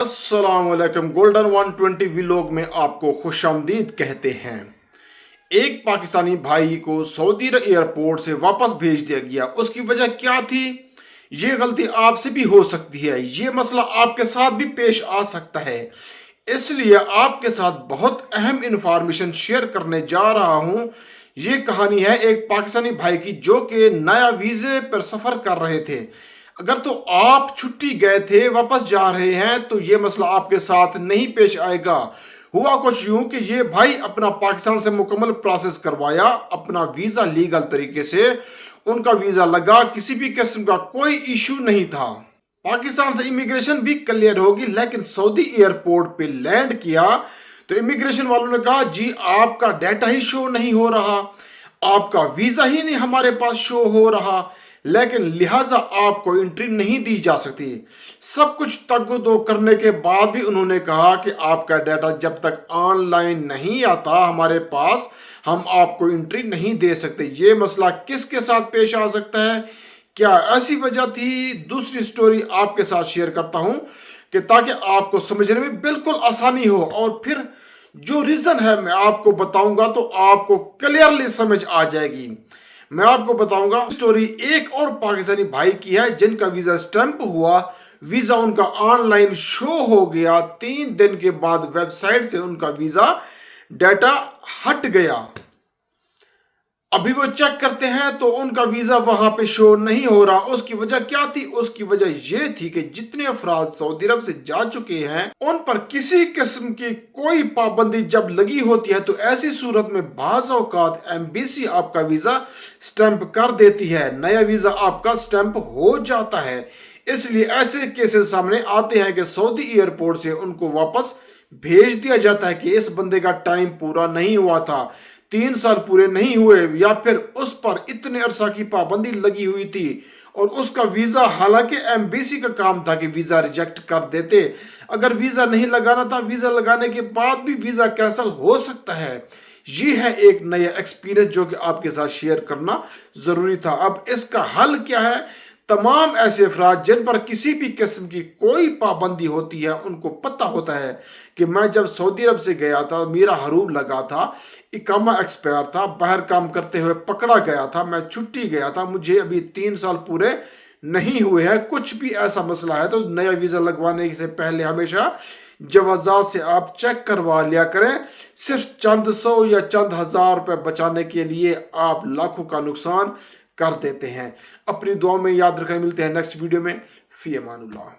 अस्सलाम वालेकुम। Golden 120 vlog में आपको खुशामदीद कहते हैं। एक पाकिस्तानी भाई को सऊदी एयरपोर्ट से वापस भेज दिया गया। उसकी वजह क्या थी? ये गलती आपसे भी हो सकती है, ये मसला आपके साथ भी पेश आ सकता है। इसलिए आपके साथ बहुत अहम इंफॉर्मेशन शेयर करने जा रहा हूं। ये कहानी है एक पाकिस्तानी भाई की जो कि नया वीजे पर सफर कर रहे थे। अगर तो आप छुट्टी गए थे, वापस जा रहे हैं, तो ये मसला आपके साथ नहीं पेश आएगा। हुआ कुछ यूं कि ये भाई अपना पाकिस्तान से मुकम्मल प्रोसेस करवाया, अपना वीजा लीगल तरीके से उनका वीजा लगा, किसी भी किस्म का कोई इशू नहीं था। पाकिस्तान से इमिग्रेशन भी क्लियर होगी, लेकिन सऊदी एयरपोर्ट पे लैंड किया तो इमिग्रेशन वालों ने कहा जी आपका डाटा ही शो नहीं हो रहा, आपका वीजा ही नहीं हमारे पास शो हो रहा, लेकिन लिहाजा आपको एंट्री नहीं दी जा सकती। सब कुछ तगदो करने के बाद भी उन्होंने कहा कि आपका डाटा जब तक ऑनलाइन नहीं आता हमारे पास, हम आपको एंट्री नहीं दे सकते। ये मसला किसके साथ पेश आ सकता है, क्या ऐसी वजह थी? दूसरी स्टोरी आपके साथ शेयर करता हूं कि ताकि आपको समझने में बिल्कुल आसानी हो, और फिर जो रीजन है मैं आपको बताऊंगा तो आपको क्लियरली समझ आ जाएगी। मैं आपको बताऊंगा स्टोरी एक और पाकिस्तानी भाई की है जिनका वीजा स्टैंप हुआ, वीजा उनका ऑनलाइन शो हो गया, 3 दिन के बाद वेबसाइट से उनका वीजा डाटा हट गया। अभी वो चेक करते हैं तो उनका वीजा वहां पे शो नहीं हो रहा। उसकी वजह क्या थी? उसकी वजह ये थी कि जितने अफराद सऊदी अरब से जा चुके हैं उन पर किसी किस्म की कोई पाबंदी जब लगी होती है तो ऐसी सूरत में बाज़ औक़ात एम्बेसी आपका वीजा स्टैंप कर देती है, नया वीजा आपका स्टैंप हो जाता है। इसलिए ऐसे केसेस सामने आते हैं कि सऊदी एयरपोर्ट से उनको वापस भेज दिया जाता है कि इस बंदे का टाइम पूरा नहीं हुआ था, 3 साल पूरे नहीं हुए, या फिर उस पर इतने अरसा की पाबंदी लगी हुई थी और उसका वीजा, हालांकि एम्बेसी का काम था कि वीजा रिजेक्ट कर देते। अगर वीजा नहीं लगाना था, वीजा लगाने के बाद भी वीजा कैंसिल हो सकता है। ये है एक नया एक्सपीरियंस जो कि आपके साथ शेयर करना जरूरी था। अब इसका हल क्या है? तमाम ऐसे अफराद जिन पर किसी भी किस्म की कोई पाबंदी होती है उनको पता होता है कि मैं जब सऊदी अरब से गया था, मेरा हरूब लगा था, इकामा एक्सपायर था, बाहर काम करते हुए पकड़ा गया था, मैं छुट्टी गया था, मुझे अभी 3 साल पूरे नहीं हुए हैं, कुछ भी ऐसा मसला है तो नया वीज़ा लगवाने से पहले हमेशा जवाजात से आप चेक करवा लिया करें। सिर्फ चंद सौ या चंद हजार रुपये बचाने के लिए आप लाखों का नुकसान कर देते हैं। अपनी दुआ में याद रखें। मिलते हैं नेक्स्ट वीडियो में। फी अमानुल्लाह।